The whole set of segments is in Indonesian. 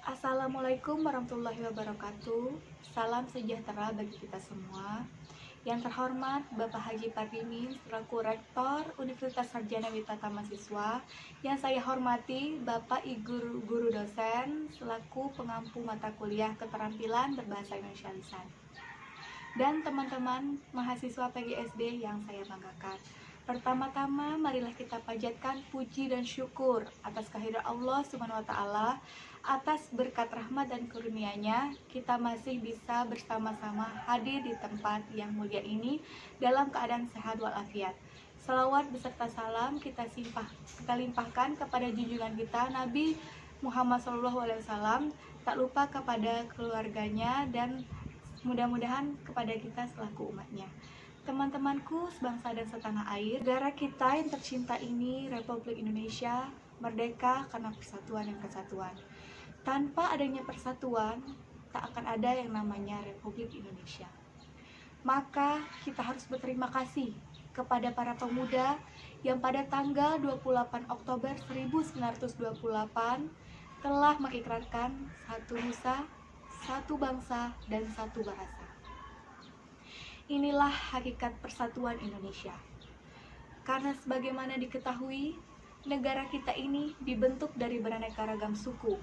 Assalamualaikum warahmatullahi wabarakatuh. Salam sejahtera bagi kita semua. Yang terhormat Bapak Haji Pardimin selaku Rektor Universitas Sarjana Wisata Mahasiswa. Yang saya hormati Bapak Ibu Guru Dosen selaku pengampu mata kuliah Keterampilan Berbahasa Indonesia Lisan. Dan teman-teman mahasiswa PGSD yang saya banggakan. Pertama-tama marilah kita panjatkan puji dan syukur atas kehadirat Allah Subhanahu wa taala, atas berkat rahmat dan karunia-Nya kita masih bisa bersama-sama hadir di tempat yang mulia ini dalam keadaan sehat walafiat. Salawat beserta salam kita limpahkan kepada junjungan kita Nabi Muhammad SAW, tak lupa kepada keluarganya dan mudah-mudahan kepada kita selaku umatnya. Teman-temanku sebangsa dan setanah air, negara kita yang tercinta ini, Republik Indonesia, merdeka karena persatuan dan kesatuan. Tanpa adanya persatuan, tak akan ada yang namanya Republik Indonesia. Maka kita harus berterima kasih kepada para pemuda yang pada tanggal 28 Oktober 1928 telah mengikrarkan satu nusa, satu bangsa, dan satu bahasa. Inilah hakikat persatuan Indonesia. Karena sebagaimana diketahui, negara kita ini dibentuk dari beraneka ragam suku,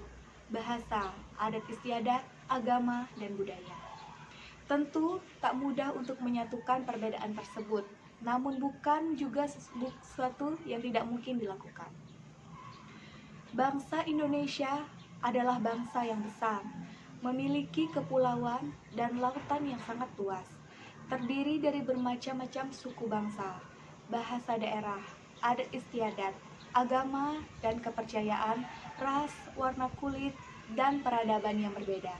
bahasa, adat istiadat, agama, dan budaya. Tentu tak mudah untuk menyatukan perbedaan tersebut, namun bukan juga sesuatu yang tidak mungkin dilakukan. Bangsa Indonesia adalah bangsa yang besar, memiliki kepulauan dan lautan yang sangat luas, terdiri dari bermacam-macam suku bangsa, bahasa daerah, adat istiadat, agama dan kepercayaan, ras, warna kulit, dan peradaban yang berbeda.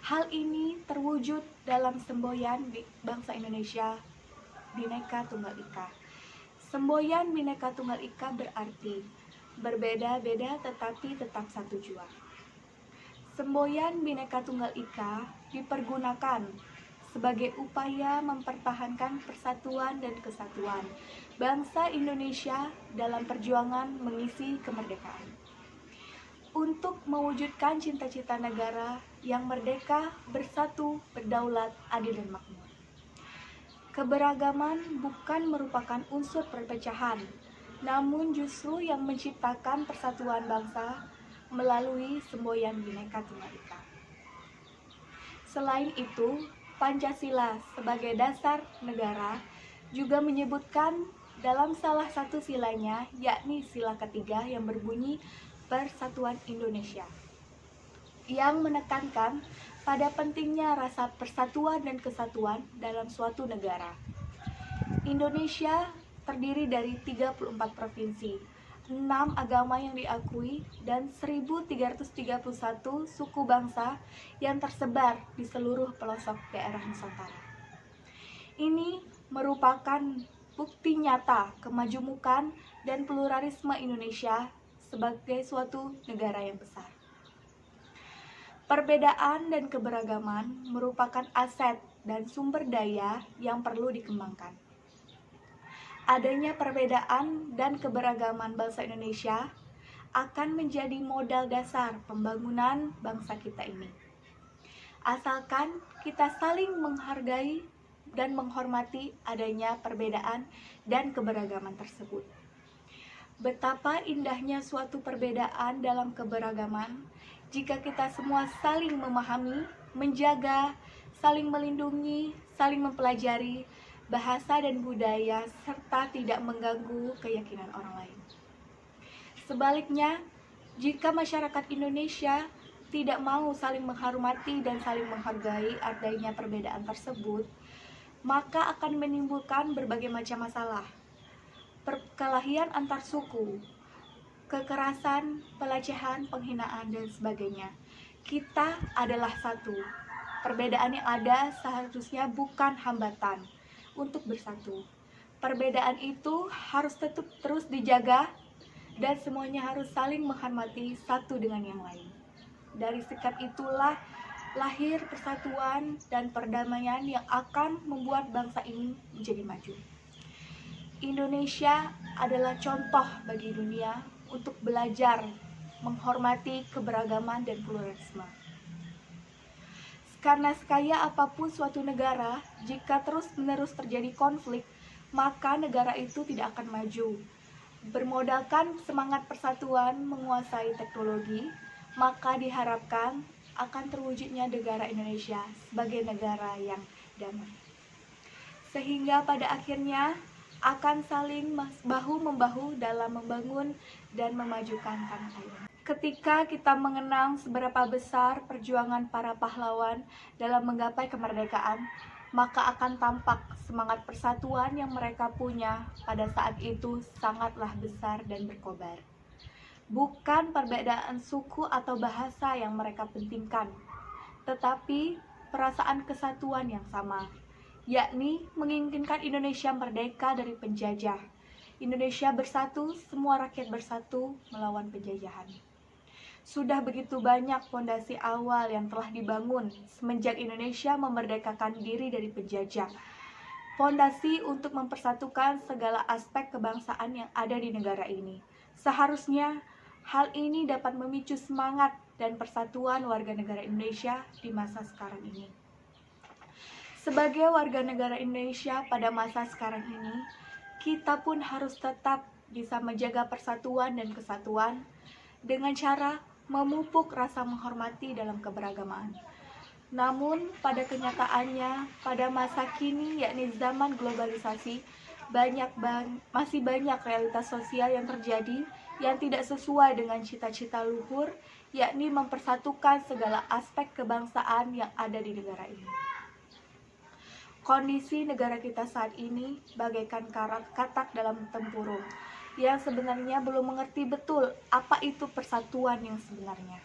Hal ini terwujud dalam semboyan bangsa Indonesia, Bhinneka Tunggal Ika. Semboyan Bhinneka Tunggal Ika berarti berbeda-beda tetapi tetap satu jua. Semboyan Bhinneka Tunggal Ika dipergunakan sebagai upaya mempertahankan persatuan dan kesatuan bangsa Indonesia dalam perjuangan mengisi kemerdekaan. Untuk mewujudkan cita-cita negara yang merdeka, bersatu, berdaulat, adil, dan makmur. Keberagaman bukan merupakan unsur perpecahan, namun justru yang menciptakan persatuan bangsa melalui semboyan Bhinneka Tunggal Ika. Selain itu, Pancasila sebagai dasar negara juga menyebutkan dalam salah satu silanya, yakni sila ketiga yang berbunyi Persatuan Indonesia, yang menekankan pada pentingnya rasa persatuan dan kesatuan dalam suatu negara. Indonesia terdiri dari 34 provinsi, 6 agama yang diakui, dan 1331 suku bangsa yang tersebar di seluruh pelosok daerah Nusantara. Ini merupakan bukti nyata kemajemukan dan pluralisme Indonesia sebagai suatu negara yang besar. Perbedaan dan keberagaman merupakan aset dan sumber daya yang perlu dikembangkan. Adanya perbedaan dan keberagaman bangsa Indonesia akan menjadi modal dasar pembangunan bangsa kita ini. Asalkan kita saling menghargai dan menghormati adanya perbedaan dan keberagaman tersebut. Betapa indahnya suatu perbedaan dalam keberagaman jika kita semua saling memahami, menjaga, saling melindungi, saling mempelajari bahasa dan budaya, serta tidak mengganggu keyakinan orang lain. Sebaliknya, jika masyarakat Indonesia tidak mau saling menghormati dan saling menghargai adanya perbedaan tersebut, maka akan menimbulkan berbagai macam masalah. Perkelahian antar suku, kekerasan, pelecehan, penghinaan, dan sebagainya. Kita adalah satu. Perbedaan yang ada seharusnya bukan hambatan untuk bersatu. Perbedaan itu harus tetap terus dijaga dan semuanya harus saling menghormati satu dengan yang lain. Dari sikap itulah lahir persatuan dan perdamaian yang akan membuat bangsa ini menjadi maju. Indonesia adalah contoh bagi dunia untuk belajar menghormati keberagaman dan pluralisme. Karena sekaya apapun suatu negara, jika terus-menerus terjadi konflik, maka negara itu tidak akan maju. Bermodalkan semangat persatuan menguasai teknologi, maka diharapkan akan terwujudnya negara Indonesia sebagai negara yang damai. Sehingga pada akhirnya akan saling bahu-membahu dalam membangun dan memajukan tanah air. Ketika kita mengenang seberapa besar perjuangan para pahlawan dalam menggapai kemerdekaan, maka akan tampak semangat persatuan yang mereka punya pada saat itu sangatlah besar dan berkobar. Bukan perbedaan suku atau bahasa yang mereka pentingkan, tetapi perasaan kesatuan yang sama, yakni menginginkan Indonesia merdeka dari penjajah. Indonesia bersatu, semua rakyat bersatu melawan penjajahan. Sudah begitu banyak fondasi awal yang telah dibangun semenjak Indonesia memerdekakan diri dari penjajah. Fondasi untuk mempersatukan segala aspek kebangsaan yang ada di negara ini. Seharusnya hal ini dapat memicu semangat dan persatuan warga negara Indonesia di masa sekarang ini. Sebagai warga negara Indonesia pada masa sekarang ini, kita pun harus tetap bisa menjaga persatuan dan kesatuan dengan cara memupuk rasa menghormati dalam keberagaman. Namun pada kenyataannya, pada masa kini yakni zaman globalisasi, masih banyak realitas sosial yang terjadi yang tidak sesuai dengan cita-cita luhur, yakni mempersatukan segala aspek kebangsaan yang ada di negara ini. Kondisi negara kita saat ini bagaikan katak dalam tempurung, yang sebenarnya belum mengerti betul apa itu persatuan yang sebenarnya.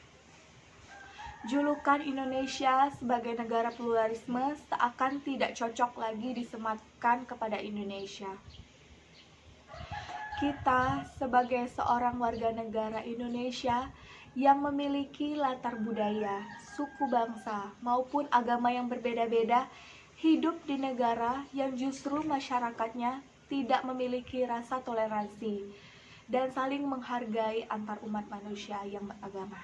Julukan Indonesia sebagai negara pluralisme seakan tidak cocok lagi disematkan kepada Indonesia. Kita sebagai seorang warga negara Indonesia yang memiliki latar budaya, suku bangsa, maupun agama yang berbeda-beda, hidup di negara yang justru masyarakatnya tidak memiliki rasa toleransi dan saling menghargai antar umat manusia yang beragama.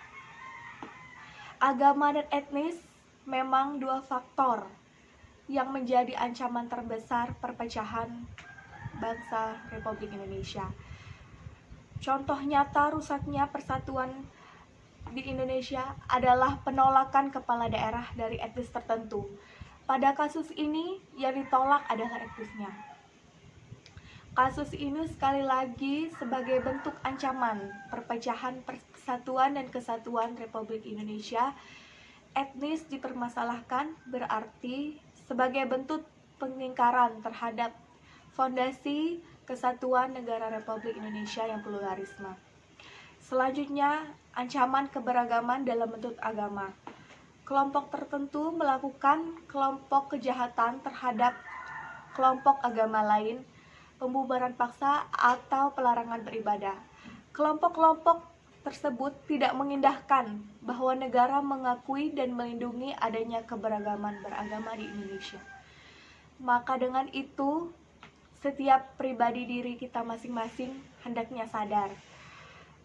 Agama dan etnis memang dua faktor yang menjadi ancaman terbesar perpecahan bangsa Republik Indonesia. Contoh nyata rusaknya persatuan di Indonesia adalah penolakan kepala daerah dari etnis tertentu. Pada kasus ini, yang ditolak adalah etnisnya. Kasus ini sekali lagi sebagai bentuk ancaman perpecahan persatuan dan kesatuan Republik Indonesia. Etnis dipermasalahkan berarti sebagai bentuk pengingkaran terhadap fondasi kesatuan negara Republik Indonesia yang pluralisme. Selanjutnya, ancaman keberagaman dalam bentuk agama. Kelompok tertentu melakukan kelompok kejahatan terhadap kelompok agama lain, pembubaran paksa atau pelarangan beribadah. Kelompok-kelompok tersebut tidak mengindahkan bahwa negara mengakui dan melindungi adanya keberagaman beragama di Indonesia. Maka dengan itu, setiap pribadi diri kita masing-masing hendaknya sadar.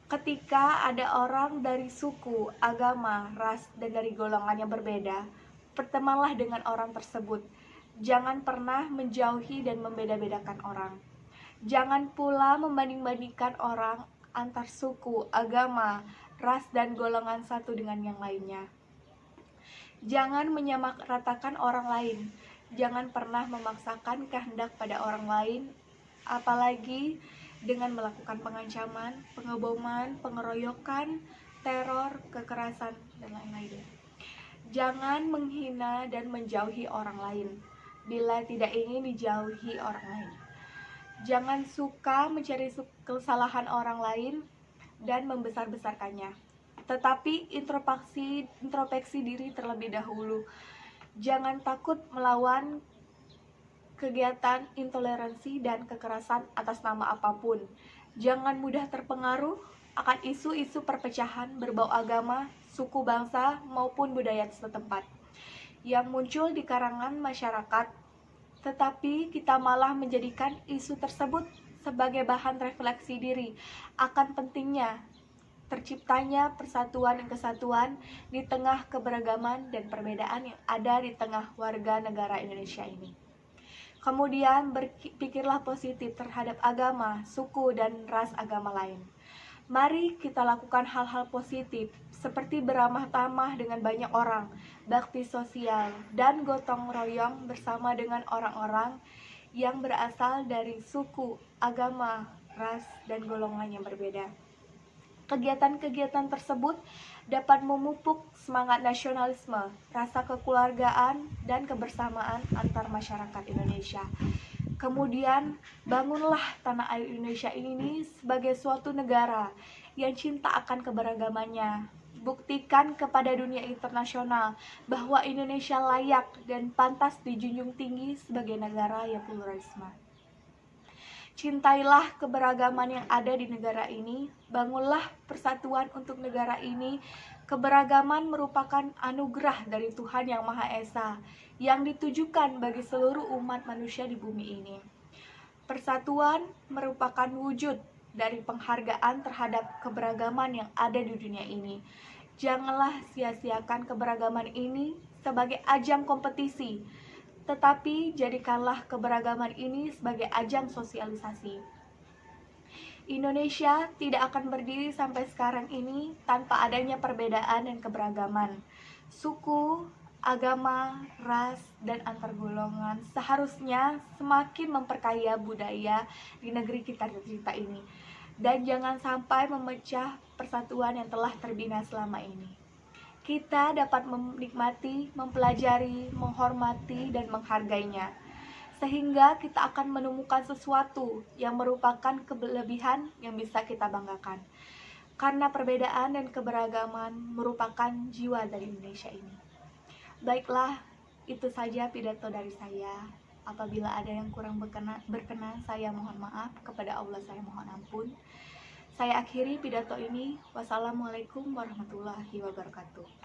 Ketika ada orang dari suku, agama, ras, dan dari golongan yang berbeda, bertemanlah dengan orang tersebut. Jangan pernah menjauhi dan membeda-bedakan orang. Jangan pula membanding-bandingkan orang antar suku, agama, ras, dan golongan satu dengan yang lainnya. Jangan menyamaratakan orang lain. Jangan pernah memaksakan kehendak pada orang lain, apalagi dengan melakukan pengancaman, pengeboman, pengeroyokan, teror, kekerasan, dan lain-lainnya. Jangan menghina dan menjauhi orang lain bila tidak ingin dijauhi orang lain. Jangan suka mencari kesalahan orang lain dan membesar-besarkannya, tetapi introspeksi diri terlebih dahulu. Jangan takut melawan kegiatan intoleransi dan kekerasan atas nama apapun. Jangan mudah terpengaruh akan isu-isu perpecahan berbau agama, suku bangsa, maupun budaya setempat yang muncul di kalangan masyarakat, tetapi kita malah menjadikan isu tersebut sebagai bahan refleksi diri akan pentingnya terciptanya persatuan dan kesatuan di tengah keberagaman dan perbedaan yang ada di tengah warga negara Indonesia ini. Kemudian berpikirlah positif terhadap agama, suku, dan ras agama lain. Mari kita lakukan hal-hal positif seperti beramah tamah dengan banyak orang, bakti sosial, dan gotong royong bersama dengan orang-orang yang berasal dari suku, agama, ras, dan golongan yang berbeda. Kegiatan-kegiatan tersebut dapat memupuk semangat nasionalisme, rasa kekeluargaan, dan kebersamaan antar masyarakat Indonesia. Kemudian, bangunlah tanah air Indonesia ini sebagai suatu negara yang cinta akan keberagamannya. Buktikan kepada dunia internasional bahwa Indonesia layak dan pantas dijunjung tinggi sebagai negara yang pluralisme. Cintailah keberagaman yang ada di negara ini, bangunlah persatuan untuk negara ini. Keberagaman merupakan anugerah dari Tuhan Yang Maha Esa yang ditujukan bagi seluruh umat manusia di bumi ini. Persatuan merupakan wujud dari penghargaan terhadap keberagaman yang ada di dunia ini. Janganlah sia-siakan keberagaman ini sebagai ajang kompetisi, tetapi jadikanlah keberagaman ini sebagai ajang sosialisasi. Indonesia tidak akan berdiri sampai sekarang ini tanpa adanya perbedaan dan keberagaman. Suku, agama, ras, dan antar golongan seharusnya semakin memperkaya budaya di negeri kita tercinta ini. Dan jangan sampai memecah persatuan yang telah terbina selama ini. Kita dapat menikmati, mempelajari, menghormati, dan menghargainya. Sehingga kita akan menemukan sesuatu yang merupakan kelebihan yang bisa kita banggakan. Karena perbedaan dan keberagaman merupakan jiwa dari Indonesia ini. Baiklah, itu saja pidato dari saya. Apabila ada yang kurang berkenan, saya mohon maaf. Kepada Allah saya mohon ampun. Saya akhiri pidato ini. Wassalamualaikum warahmatullahi wabarakatuh.